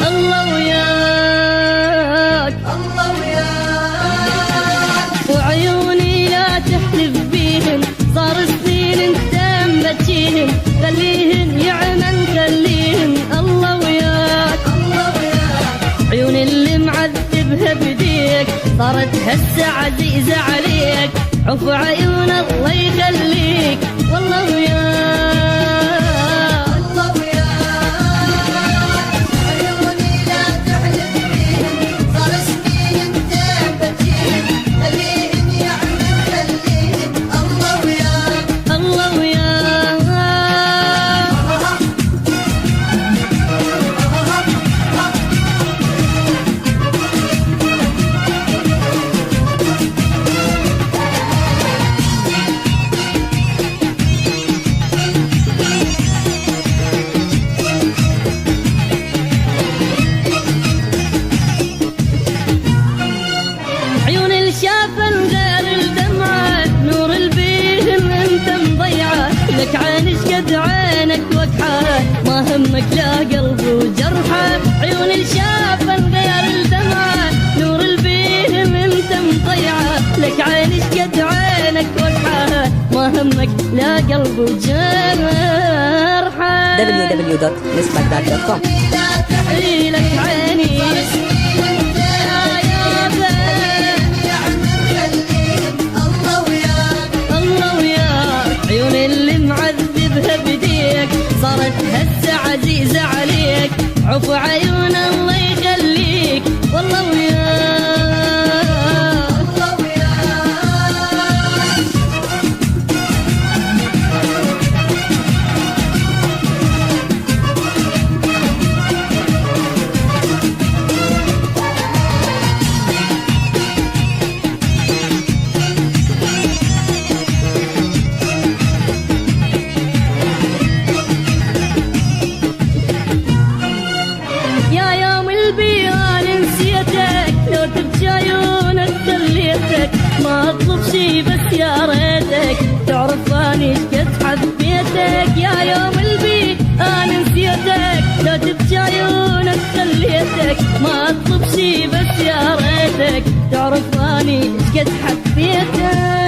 الله وياك الله وياك، وعيوني لا تحلف بيهن، صار سنين انت مبتشيهن، خليهن يعمن خليهن. الله وياك الله وياك، عيون اللي معذبها بديك صارت هسه عزيزة عليك، عفو عيون الله يخليك. والله وياك الله وياك، عيوني لا تحلف بيهن، صار سنين انت مبتشيهن، خليهن يعمن خليهن. الله وياك الله وياك. عيون الشافن غير الدمعة، نور البيهن انت مضيعة، لك عين شقد عينك وقحة، ما همك لا قلب وجرحة. عيون الشافن غير الدمعة، نور البيهن انت مضيعة، لك عين شقد عينك وقحة، ما همك لا قلب وجرحة. www.missbaghdad.com. لك عيني عيون اللي معذبها بديك صارت هسه عزيزة عليك، عفو عيون الله يخليك. والله وياك الله وياك. يا يوم البيان نسيتك، لو تبكي عيونك خليتك، ما اطلب شي بس يا ريتك تعرف اني شقد حبيتك. يا يوم البيان نسيتك، لو تبكي عيونك خليتك، ما اطلب شي بس يا ريتك تعرف اني شقد حبيتك.